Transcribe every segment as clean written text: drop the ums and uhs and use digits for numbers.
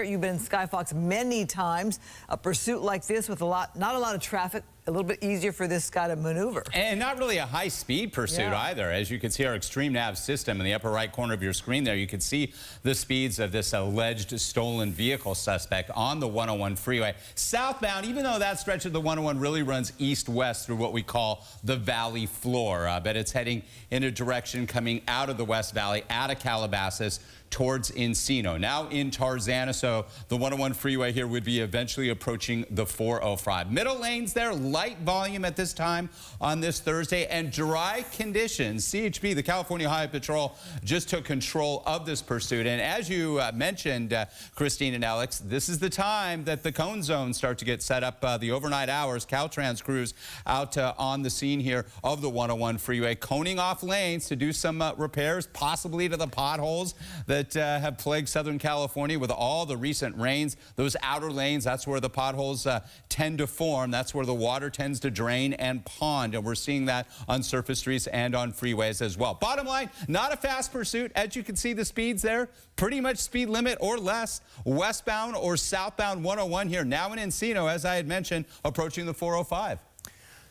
You've been in Skyfox many times. A pursuit like this with not a lot of traffic, a little bit easier for this guy to maneuver. And not really a high-speed pursuit either. As you can see, our extreme nav system in the upper right corner of your screen there, you can see the speeds of this alleged stolen vehicle suspect on the 101 freeway. Southbound, even though that stretch of the 101 really runs east-west through what we call the valley floor, but it's heading in a direction coming out of the West Valley, out of Calabasas, towards Encino. Now in Tarzana, so the 101 freeway here would be eventually approaching the 405. Middle lanes there, light volume at this time on this Thursday, and dry conditions. CHP, the California Highway Patrol, just took control of this pursuit. And as you mentioned, Christine and Alex, this is the time that the cone zones start to get set up. The overnight hours, Caltrans crews out on the scene here of the 101 freeway, coning off lanes to do some repairs, possibly to the potholes that have plagued Southern California with all the recent rains. Those outer lanes, that's where the potholes tend to form. That's where the water tends to drain and pond. And we're seeing that on surface streets and on freeways as well. Bottom line, not a fast pursuit. As you can see, the speeds there, pretty much speed limit or less. Westbound or southbound 101 here. Now in Encino, as I had mentioned, approaching the 405.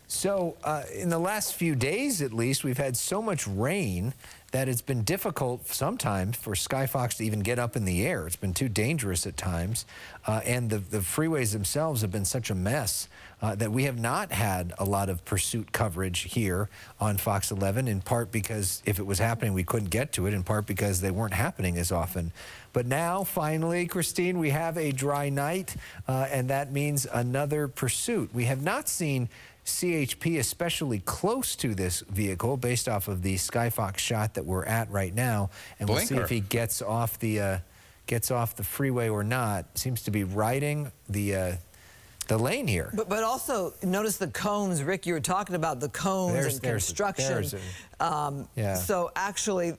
So in the last few days, at least, we've had so much rain that it's been difficult sometimes for Skyfox to even get up in the air. It's been too dangerous at times. And the freeways themselves have been such a mess that we have not had a lot of pursuit coverage here on Fox 11, in part because if it was happening, we couldn't get to it, in part because they weren't happening as often. But now, finally, Christine, we have a dry night, and that means another pursuit. We have not seen CHP especially close to this vehicle based off of the Skyfox shot that we're at right now, and we'll see if he gets off the freeway or not. Seems to be riding the lane here. But also notice the cones, Rick. You were talking about the cones and construction. So actually,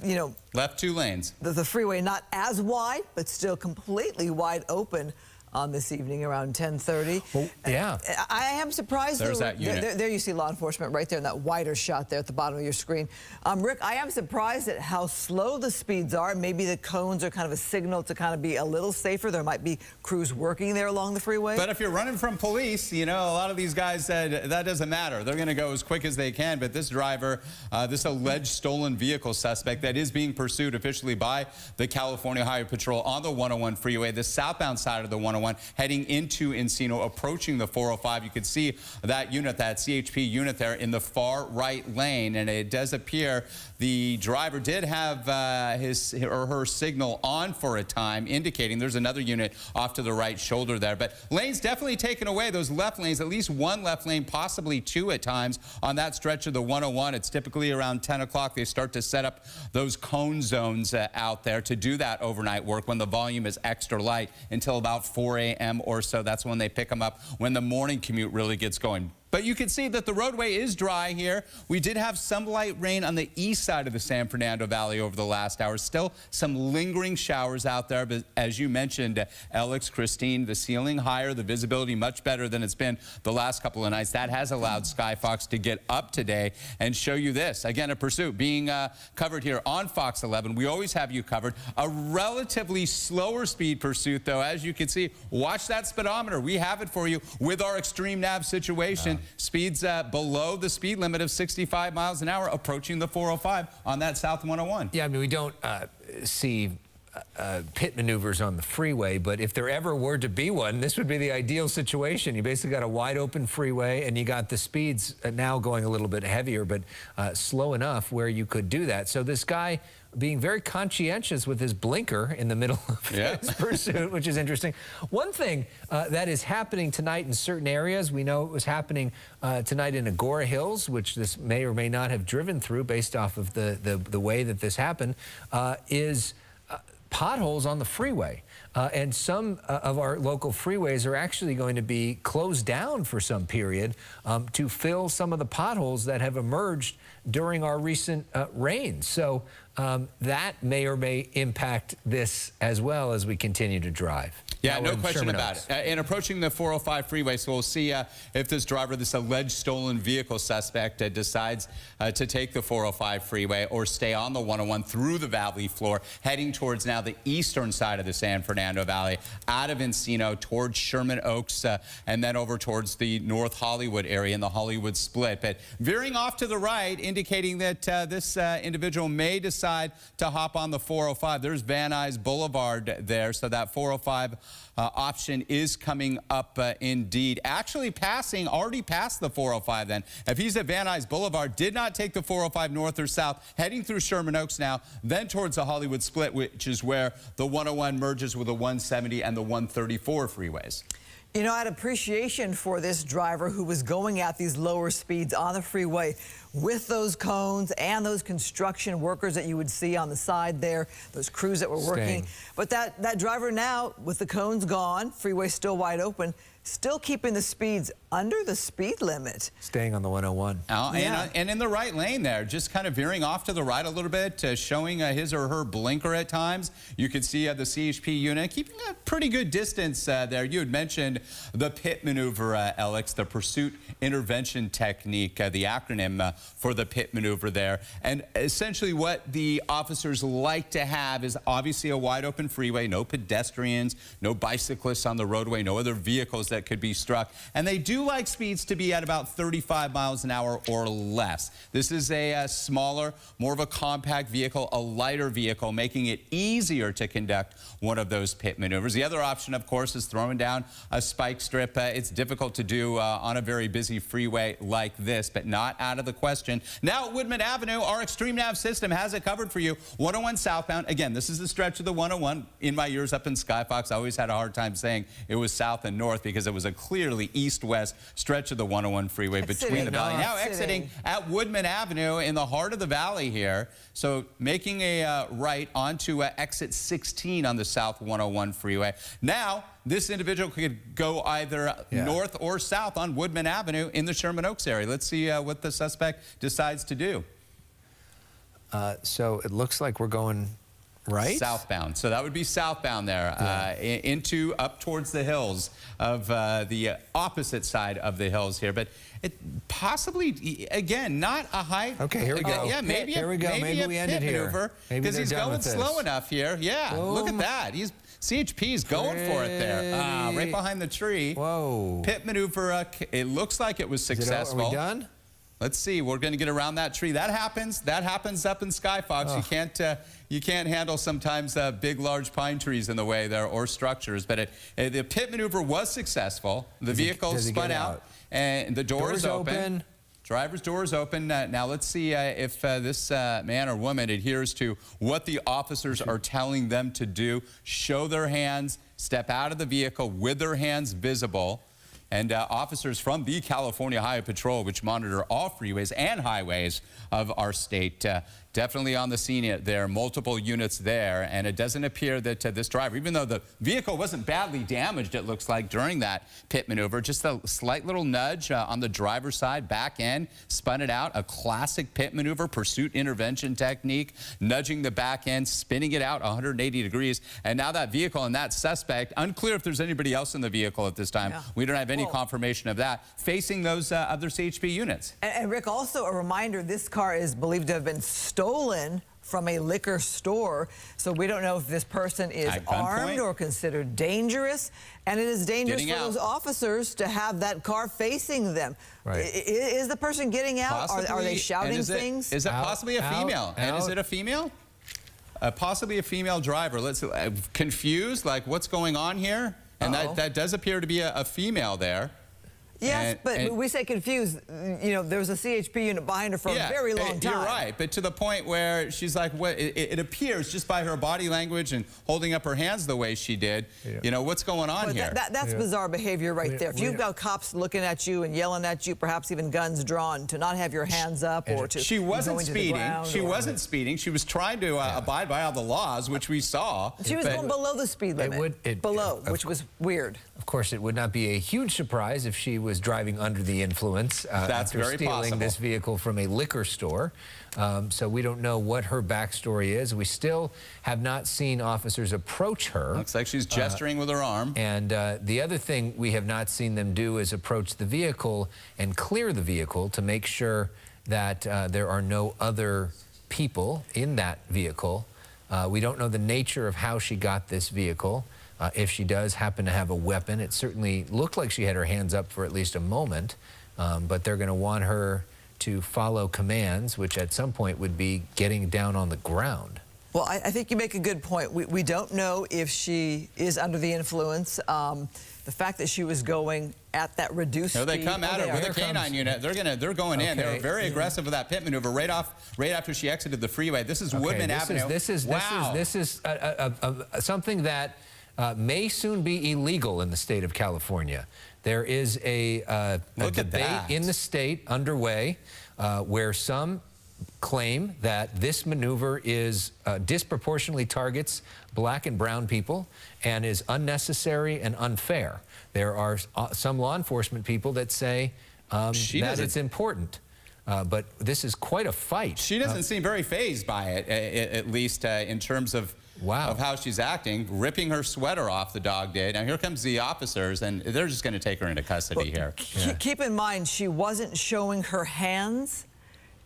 you know, left two lanes. The freeway not as wide, but still completely wide open on this evening around 10:30. Well, yeah. I am surprised. There's that unit. There you see law enforcement right there in that wider shot there at the bottom of your screen. Rick, I am surprised at how slow the speeds are. Maybe the cones are kind of a signal to kind of be a little safer. There might be crews working there along the freeway. But if you're running from police, you know, a lot of these guys said that doesn't matter. They're going to go as quick as they can. But this driver, this alleged stolen vehicle suspect that is being pursued officially by the California Highway Patrol on the 101 freeway, the southbound side of the 101, heading into Encino, approaching the 405. You can see that unit, that CHP unit there in the far right lane, and it does appear the driver did have his or her signal on for a time, indicating there's another unit off to the right shoulder there. But lanes definitely taken away, those left lanes, at least one left lane, possibly two at times on that stretch of the 101. It's typically around 10 o'clock. They start to set up those cone zones out there to do that overnight work when the volume is extra light until about 4 a.m. or so. That's when they pick them up, when the morning commute really gets going. But you can see that the roadway is dry here. We did have some light rain on the east side of the San Fernando Valley over the last hour. Still some lingering showers out there. But as you mentioned, Alex, Christine, the ceiling higher, the visibility much better than it's been the last couple of nights. That has allowed Skyfox to get up today and show you this. Again, a pursuit being covered here on Fox 11. We always have you covered. A relatively slower speed pursuit, though. As you can see, watch that speedometer. We have it for you with our extreme nav situation. Speeds below the speed limit of 65 miles an hour, approaching the 405 on that South 101. Yeah, I mean, we don't see pit maneuvers on the freeway, but if there ever were to be one, this would be the ideal situation. You basically got a wide open freeway, and you got the speeds now going a little bit heavier, but slow enough where you could do that. So this guy being very conscientious with his blinker in the middle of his pursuit, which is interesting. One thing that is happening tonight in certain areas, we know it was happening tonight in Agora Hills, which this may or may not have driven through based off of the way that this happened, is potholes on the freeway. And some of our local freeways are actually going to be closed down for some period to fill some of the potholes that have emerged during our recent rains. So that may or may impact this as well as we continue to drive. Yeah, Now we're no in question Sherman about Oaks. it. And approaching the 405 freeway, so we'll see if this driver, this alleged stolen vehicle suspect, decides to take the 405 freeway or stay on the 101 through the valley floor, heading towards now the eastern side of the San Fernando Valley, out of Encino towards Sherman Oaks, and then over towards the North Hollywood area in the Hollywood split. But veering off to the right, indicating that this individual may decide to hop on the 405. There's Van Nuys Boulevard there, so that 405 option is coming up indeed. Actually already passed the 405 then. If he's at Van Nuys Boulevard, did not take the 405 north or south, heading through Sherman Oaks now, then towards the Hollywood split, which is where the 101 merges with the 170 and the 134 freeways. You know, I had appreciation for this driver who was going at these lower speeds on the freeway with those cones and those construction workers that you would see on the side there, those crews that were working. But that driver now, with the cones gone, freeway still wide open, still keeping the speeds under the speed limit. Staying on the 101. And in the right lane there, just kind of veering off to the right a little bit, showing his or her blinker at times. You could see the CHP unit keeping a pretty good distance there. You had mentioned the pit maneuver, Alex, the pursuit intervention technique, the acronym for the pit maneuver there. And essentially what the officers like to have is obviously a wide open freeway, no pedestrians, no bicyclists on the roadway, no other vehicles that could be struck. And they do like speeds to be at about 35 miles an hour or less. This is a smaller, more of a compact vehicle, a lighter vehicle, making it easier to conduct one of those pit maneuvers. The other option, of course, is throwing down a spike strip. It's difficult to do on a very busy freeway like this, but not out of the question. Now at Woodman Avenue, our Extreme Nav system has it covered for you. 101 southbound. Again, this is the stretch of the 101. In my years up in Skyfox, I always had a hard time saying it was south and north because it was a clearly east-west stretch of the 101 freeway between the valley. Now exiting at Woodman Avenue in the heart of the valley here. So making a right onto exit 16 on the South 101 freeway. Now, this individual could go either north or south on Woodman Avenue in the Sherman Oaks area. Let's see what the suspect decides to do. So it looks like we're going right? Southbound. So that would be southbound there, up towards the hills of the opposite side of the hills here. But it possibly, again, not a high. Okay, here we go. Yeah, maybe here we go. Maybe we ended here. Because he's going slow enough here. Yeah, boom. Look at that. CHP's going for it there. Right behind the tree. Whoa. Pit maneuver. It looks like it was successful. Are we done? Let's see. We're going to get around that tree. That happens. That happens up in Skyfox. You can't handle sometimes big, large pine trees in the way there or structures. But the pit maneuver was successful. The vehicle spun out, and the door is open. Driver's door is open. Now let's see if this man or woman adheres to what the officers are telling them to do. Show their hands, step out of the vehicle with their hands visible. And officers from the California Highway Patrol, which monitor all freeways and highways of our state, definitely on the scene there, multiple units there. And it doesn't appear that this driver, even though the vehicle wasn't badly damaged, it looks like, during that pit maneuver, just a slight little nudge on the driver's side, back end, spun it out. A classic pit maneuver, pursuit intervention technique, nudging the back end, spinning it out 180 degrees. And now that vehicle and that suspect, unclear if there's anybody else in the vehicle at this time. Yeah. We don't have any confirmation of that, facing those other CHP units. And Rick, also a reminder, this car is believed to have been stolen from a liquor store. So we don't know if this person is armed or considered dangerous. And it is dangerous for those officers to have that car facing them. Right. Is the person getting out? Are they shouting things? Is it possibly a female? And is it a female? Possibly a female driver. Let's confused, like what's going on here? And that does appear to be a female there. Yes, but we say confused. You know, there was a CHP unit behind her for a very long time. You're right, but to the point where she's like, what? It appears just by her body language and holding up her hands the way she did, you know, what's going on here? That's bizarre behavior right there. If you've got cops looking at you and yelling at you, perhaps even guns drawn, to not have your hands up or to She wasn't speeding. She wasn't speeding. She was trying to abide by all the laws, which we saw. She was going below the speed limit. Which was weird. Of course, it would not be a huge surprise if she was driving under the influence after very stealing possible. this vehicle from a liquor store. So we don't know what her backstory is. We still have not seen officers approach her. Looks like she's gesturing with her arm. And the other thing we have not seen them do is approach the vehicle and clear the vehicle to make sure that there are no other people in that vehicle. We don't know the nature of how she got this vehicle. If she does happen to have a weapon, it certainly looked like she had her hands up for at least a moment, but they're going to want her to follow commands, which at some point would be getting down on the ground. Well, I think you make a good point. We don't know if she is under the influence. The fact that she was going at that reduced speed. They come at her with a canine unit. They're going in. They were very aggressive with that pit maneuver right after she exited the freeway. This is Woodman Avenue. This is something that may soon be illegal in the state of California. There is a debate in the state underway where some claim that this maneuver is disproportionately targets black and brown people and is unnecessary and unfair. There are some law enforcement people that say that it's important. But this is quite a fight. She doesn't seem very fazed by it, at least in terms of how she's acting, ripping her sweater off, the dog did. Now here comes the officers, and they're just going to take her into custody here. Keep in mind, she wasn't showing her hands,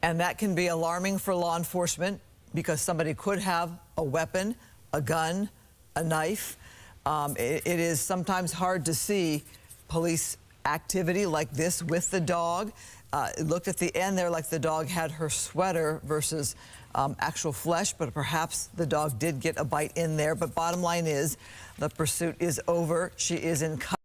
and that can be alarming for law enforcement because somebody could have a weapon, a gun, a knife. It is sometimes hard to see police activity like this with the dog. It looked at the end there like the dog had her sweater versus actual flesh, but perhaps the dog did get a bite in there. But bottom line is the pursuit is over. She is in custody.